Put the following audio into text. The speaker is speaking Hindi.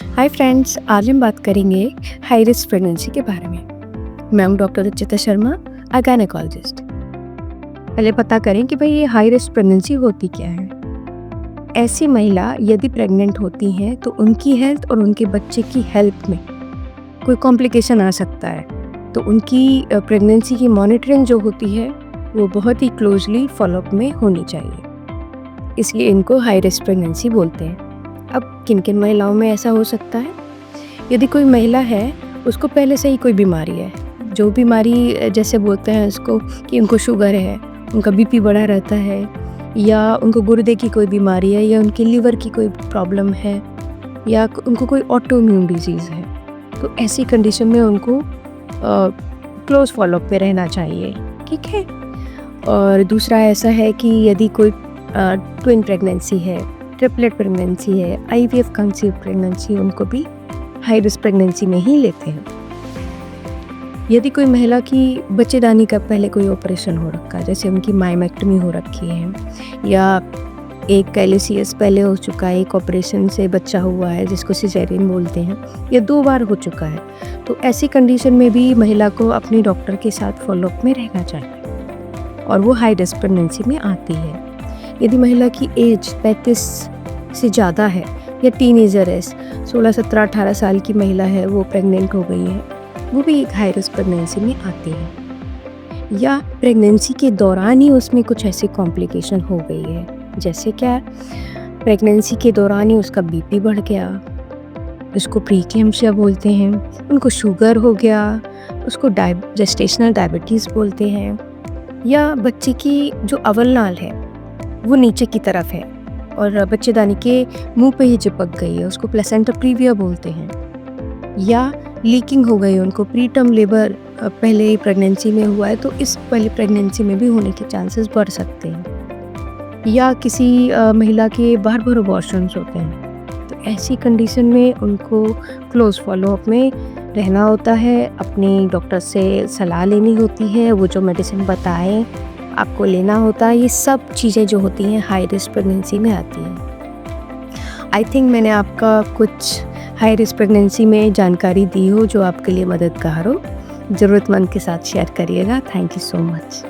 हाय फ्रेंड्स, आज हम बात करेंगे हाई रिस्क प्रेगनेंसी के बारे में। मैं हूँ डॉक्टर रुचिता शर्मा, अ गायनेकोलॉजिस्ट। पहले पता करें कि भाई ये हाई रिस्क प्रेगनेंसी होती क्या है। ऐसी महिला यदि प्रेग्नेंट होती हैं तो उनकी हेल्थ और उनके बच्चे की हेल्थ में कोई कॉम्प्लिकेशन आ सकता है, तो उनकी प्रेगनेंसी की मॉनिटरिंग जो होती है वो बहुत ही क्लोजली फॉलोअप में होनी चाहिए। इसलिए इनको हाई रिस्क प्रेगनेंसी बोलते हैं। अब किन किन महिलाओं में ऐसा हो सकता है? यदि कोई महिला है, उसको पहले से ही कोई बीमारी है, जो बीमारी जैसे बोलते हैं उसको कि उनको शुगर है, उनका बीपी बढ़ा रहता है, या उनको गुर्दे की कोई बीमारी है, या उनके लिवर की कोई प्रॉब्लम है, या उनको कोई ऑटो इम्यून डिजीज़ है, तो ऐसी कंडीशन में उनको क्लोज फॉलोअप पे रहना चाहिए। ठीक है। और दूसरा ऐसा है कि यदि कोई ट्विन प्रेगनेंसी है, ट्रिपलेट प्रेगनेंसी है, आईवीएफ कंसीव प्रेगनेंसी, उनको भी हाई रिस्क प्रेगनेंसी में ही लेते हैं। यदि कोई महिला की बच्चेदानी का पहले कोई ऑपरेशन हो रखा है, जैसे उनकी माइमेक्टमी हो रखी है, या एक कैलिसियस पहले हो चुका है, एक ऑपरेशन से बच्चा हुआ है जिसको सिजेरियन बोलते हैं, या 2 बार हो चुका है, तो ऐसी कंडीशन में भी महिला को अपने डॉक्टर के साथ फॉलोअप में रहना चाहिए और वो हाई रिस्क प्रेगनेंसी में आती है। यदि महिला की एज 35 से ज़्यादा है, या टीनेजर है, 16, 17, 18 साल की महिला है, वो प्रेग्नेंट हो गई है, वो भी एक हाई रिस्क प्रेगनेंसी में आती है। या प्रेगनेंसी के दौरान ही उसमें कुछ ऐसी कॉम्प्लिकेशन हो गई है, जैसे क्या, प्रेगनेंसी के दौरान ही उसका बीपी बढ़ गया, उसको प्रीक्लेम्सिया बोलते हैं, उनको शुगर हो गया, उसको जेस्टेशनल डायबिटीज़ बोलते हैं, या बच्चे की जो अवलनाल है वो नीचे की तरफ है और बच्चेदानी के मुंह पे ही चिपक गई है, उसको प्लेसेंटा प्रीविया बोलते हैं। या लीकिंग हो गई, उनको प्रीटर्म लेबर पहले ही प्रेगनेंसी में हुआ है, तो इस पहली प्रेगनेंसी में भी होने के चांसेस बढ़ सकते हैं। या किसी महिला के बार अबॉर्शंस होते हैं, तो ऐसी कंडीशन में उनको क्लोज फॉलोअप में रहना होता है, अपने डॉक्टर से सलाह लेनी होती है, वो जो मेडिसिन बताएं आपको लेना होता है। ये सब चीज़ें जो होती हैं हाई रिस्क प्रेगनेंसी में आती हैं। आई थिंक मैंने आपका कुछ हाई रिस्क प्रेगनेंसी में जानकारी दी हो जो आपके लिए मददगार हो। ज़रूरतमंद के साथ शेयर करिएगा। Thank you so much.